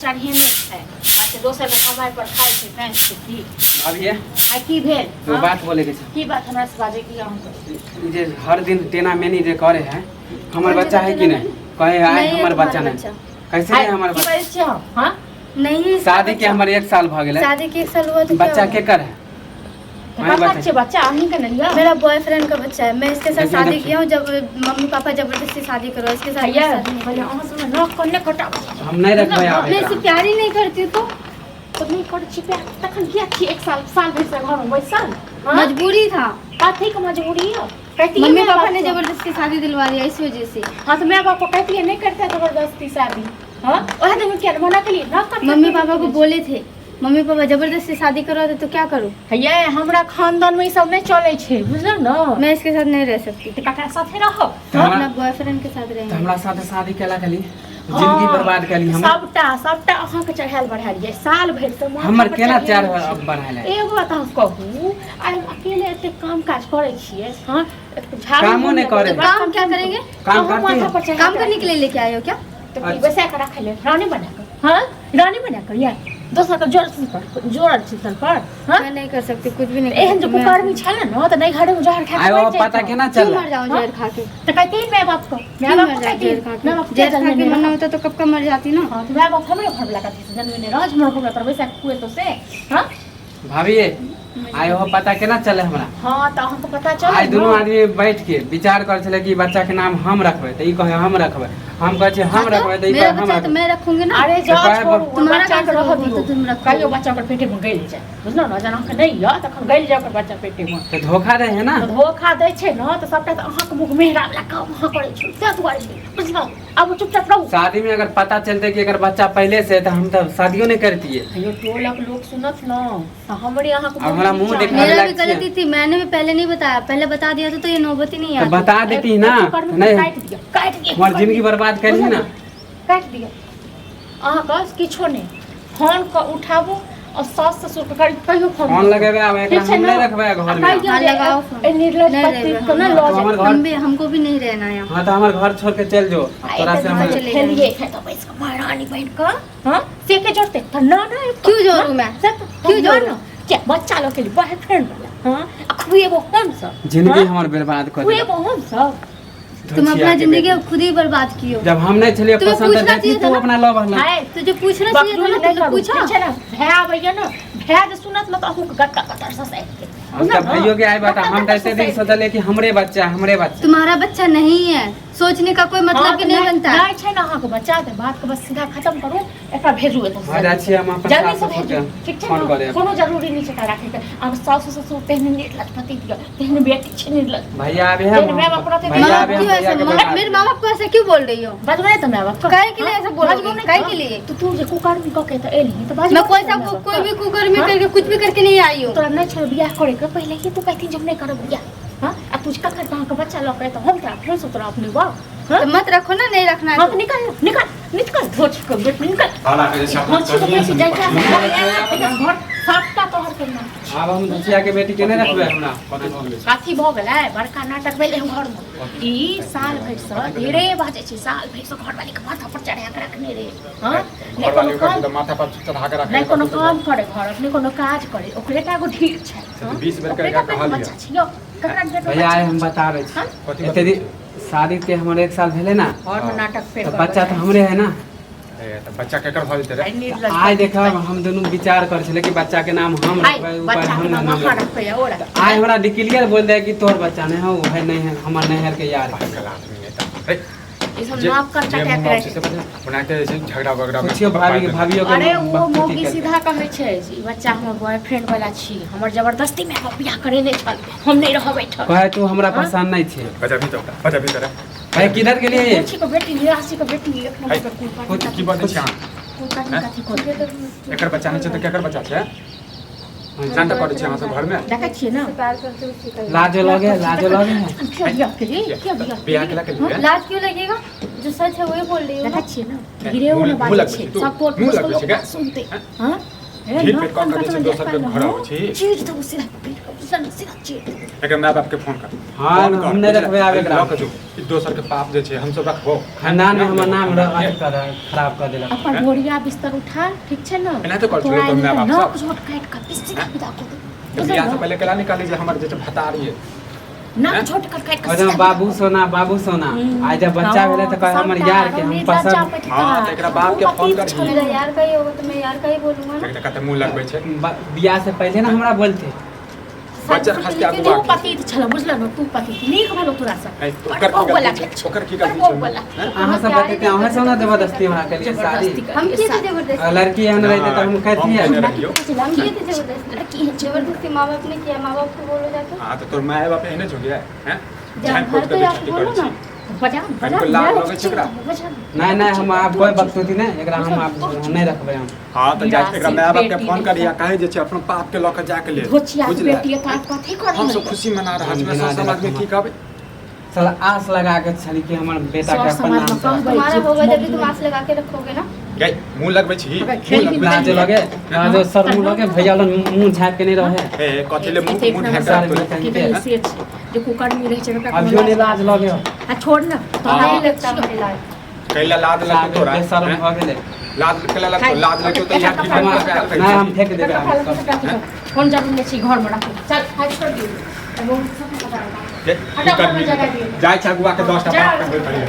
चढ़ेने छै अच्छा दोसर के कमाई पर खाइ छै तैं छै की अभिये आ की भेल तो बात बोले के छै की बात हमरा से बाजे की हम जे हर दिन टेना मेनी जे करे है हमर बच्चा है कि नहीं कहे आए हमर बच्चा नहीं कैसे नहीं हमर बच्चा हां नहीं शादी के हमर 1 साल भ गेलै शादी के 1 साल हुआ तो बच्चा के कर है बच्चा अहीं का नहीं है मेरा बॉयफ्रेंड का बच्चा है। मैं इसके साथ शादी किया हूँ जब मम्मी पापा जबरदस्ती शादी करो इसके साथ भैया भैया अहाँ सुन न करने कटा हम नहीं रखबै मैं इससे प्यार ही नहीं करती तो नहीं कर छिपे तखन किया छी 1 साल भर से घर में बैसल मजबूरी था। काथी का मजबूरी है मम्मी पापा ने जबरदस्ती शादी दिलवा दिया इस वजह से। हाँ तो मैं पापा कहती है नहीं करता जबरदस्ती शादी हाँ वह दिन क्या मना के लिए ना कर मम्मी पापा को बोले थे मम्मी पापा जबरदस्ती शादी करवाते तो क्या करूँ। ये हमरा खानदान में सब नहीं चले छे बुझल ना मैं इसके साथ नहीं रह सकती। तो ककरा साथे रहो अपना बॉयफ्रेंड के साथ रहेंगे। हमरा साथ शादी केला कली जिंदगी बर्बाद कली हम सबटा अहाँ के चढ़ाल बढ़ाल ये साल भर से हमर केना चार बढ़ाल है एगो बात हम कहूँ आई अकेले एते काम काज करे छिए हां कामो नहीं करे काम क्या करेंगे काम करने के लिए लेके आए हो क्या तो वैसे कर रख ले रानी बना कर हां रानी बना कर यार दोसर का जोर चितल पर मैं नहीं कर सकती कुछ भी नहीं एहन जो कुकर्मी छल न त नहीं घरे में जहर खा आयो पता केना चल मर जाऊं जहर खा के तो कहती मैं बाप को मैं बाप को कहती जहर खा के मरना होता तो कब का मर जाती ना। हां तो मैं बाप हमरे घर वाला कहती जन्म ने राज मोर को तर वैसा कुए तो से हां भाभी आयो पता केना चले हमरा हां तो हमको पता चल आज दोनों आदमी बैठ के विचार कर छले कि बच्चा के नाम हम रखबे त ई कहे हम रखबे हम कहे छी हम रखबे त ई कहे हम तो मैं रखूंगी ना। अरे जाओ तुम्हारा बच्चा के रह दियो तुम रखो कहियो बच्चा के पेटे में गइल जाए बुझलो ना जना के नहीं या तखन गइल जाए कर बच्चा पेटे में त धोखा दे है ना तो धोखा दै छै ना तो सबटा त अहाँ के मुख मेहरा वाला काम अहाँ करे छी ते दुआरे बुझलो अब चुपचाप रहो। शादी में अगर पता चलते कि अगर बच्चा पहले से तो हम तो शादियों नहीं करती है। अयो टोलक लोग सुनत ना हमरे अहाँ को हमारा मुंह देखने मेरा भी गलती थी मैंने भी पहले नहीं बताया पहले बता दिया तो ये नौबत ही नहीं तो आती। बता देती ना नहीं काट दिया हमारी जिंदगी बर्बाद करी ना काट दिया अहाँ का किछो नहीं फोन को उठाबो और सास ससुर के करी कहियो फोन लगेबे अब एकरा हम नहीं रखबे घर में हां लगाओ ए निर्लज पत्नी को ना लॉज हमको भी नहीं रहना है। हां तो हमारे घर छोड़ के चल जो तोरा से हम खेलिए है तो बस महारानी बहन का हां से के जोड़ते तो ना क्यों जोड़ू मैं क्यों जोड़ू क्या बच्चा लोग के लिए बॉयफ्रेंड वाला हां अखुए वो हम सब जिंदगी हमर बर्बाद कर अखुए वो हम सब तुम अपना जिंदगी खुद ही बर्बाद कियो। जब हम नहीं चलिए पसंद है देखी तू अपना लव हला है तुझे पूछना चाहिए था ना पूछा पूछा ना भैया भैया ना भैया जो सुनत मत अहू गट्टा कटर से हमका भाइयों के आए बता हम कैसे दिन सोचले कि हमरे बच्चा तुम्हारा बच्चा नहीं है सोचने का कोई मतलब कि नहीं बनता नहीं छै ना अहाँ के बच्चा के बात के बस सीधा खत्म करू एकरा भेजू एत आ जा छी हम अपन जल्दी से सास भेजू ठीक छै फोन करे कोनो जरूरी नहीं छै राखे के अब सास ससुर तेहने निर्लज पति दिया तेहने बेटी छै निर्लज भैया आबे हम मैं बाप रहते भैया आबे हम भैया के बता मेरे माँ बाप को ऐसा क्यों बोल रही हो बजवे तो मैं बाप काहे के लिए ऐसा बोल रही हो काहे के लिए तो तू जे कुकर भी कके त एली तो बाज मैं कोई भी कुकर में करके कुछ भी करके नहीं आई हूं। तोरा नहीं छोड़ बियाह करे के पहले ही तू कहती जब नहीं करब बियाह हां अब तुझ का कहां का बच्चा लौक तो हम तोरा फिर से तोरा अपने वाह तो मत रखो ना नहीं रखना है तो निकल धोच को बेट निकल आला के सब धोच को बेटी जाय के घर साफटा तोहर करना अब हम धसिया के बेटी के नहीं रखबे हमरा काथी भ गेलै बड़का नाटक भेलै हम घर में ई साल भर से ढेरे बाजे छै साल भर से घर वाली के माथा पर चढ़ा के रखने रे हां घर वाली के माथा पर चढ़ा के रखने नहीं कोनो काम करे घर अपने कोनो काज करे ओकरे का एगो ठीक छै 20 बेर करके कहलिए बच्चा छियो ककरा बेटा भैया हम बताबै छी एते शादी के हमर 1 साल भेले ना और नाटक पे तो बच्चा तो हमरे है ना तो बच्चा केकर भऽ जेतै रे आइ देखा हम दोनों विचार कर छले कि बच्चा के नाम हम रखबै ऊपर हम नाम रखबै ओरा आइ हमरा डिक्लेयर बोल दे कि तोर बच्चा नहीं हो है नहीं है हमर नहीं है के यार ये सब नाप कर टका करे बनाते झगड़ा वगड़ा पूछियो भाभियो के अरे वो मोगी सीधा कहै छै ई बच्चा हमर बॉयफ्रेंड वाला छी हमर जबरदस्ती में बियाह करे नै छल हम नहीं रह बैठल कहे तू हमरा पसंद नहीं छे बच्चा भीतर भाई किधर के लिए कुछ को बेटी निराशी को बेटी एक नंबर कुछ की बात छै कथी को एकर बच्चा नहीं छै तो केकर बच्चा छै जानता पड़े छै हमरा घर में देखै छियै ना लाजो लगे बियाह के लिए बियाह केला के लिए लाज क्यों लगेगा जो सच है वही बोल रही हो देखै छियै ना गिरे वो बात छै सपोर्ट सुनते हां ढील पेट कऽ के जे छै दोसर के घर आबै छी चीट दो सीधा पेट को सीधा चीट एकरा माय बाप के फोन कर हाँ हम नहीं रखबे आबे एकरा लऽ के जो ई दोसर के पाप जे छै हम सब रखबो खानदान में हमर नाम खराब कर देलक अपन बोरिया बिस्तर उठा ठीक छै ना एना तो कर छलै तो माय बाप नक सब झोट काट के सीधा विदा कर दे बियाह से पहले केला निकाली जे हमर जे छै भतारी है नक झोट काट के और बाबू सोना आ जब बच्चा भेले त कहे हमर यार के हम पसंद हां त एकरा बाप के फोन कर मेरा यार का ही होगा तो मैं यार का ही बोलूंगा ना एकरा कते मुंह लगबै छै बियाह से पहले ना हमरा बोलते बच्चा खास के आगू तू बात पति छल बुझल न तू पति नीक भलो तोरा से ओकर की गलती छै अहाँ सब बतेते अहाँ से ना जबरदस्ती हमरा के लिए शादी हम किए थे जबरदस्ती लड़की एहन रहते तो हम कहती है हम किए थे जबरदस्ती जबरदस्ती माँ बाप ने किया माँ बाप को बोलो जाके हां तो तोर माय बाप एहने हो गया हैं जब घर पे आप बोलो ना बजा हमको लाभ लगे छै एकरा नहीं हम आप कोई बकचोदी नहीं एकरा हम आप नहीं रखबे हम हां तो जा एकरा माय बाप के फोन करिया कहे जे छै अपन पाप के लऽ के जाके ले धोचिया बेटी काट कथी कर हम सब खुशी मना रहल छी सब समाज में की कहबै साला आस लगा के छली कि हमर बेटा के अपन नाम से तुम्हारा होगा जब भी तुम आस लगा के रखोगे ना गई मुंह लगबै छी लाज लगे लाज सर मुंह लगे भैया मुंह झाप के नहीं रहे ए कथि ले मुंह ढाक के जो कुकर में रह छै अभियो नहीं लाज लगे आ छोड़ ना तो नहीं लगता मुझे लाज कैला लाज लगे तोरा शर्म भ गेले लाज केला लग लाज लगे तो यहाँ नहीं हम फेंक देबे फोन जरूर छी घर में रखो चल हाथ छोड़ दियो वो सब पता जाय छगुआ के 10 टा बात करबै पड़ी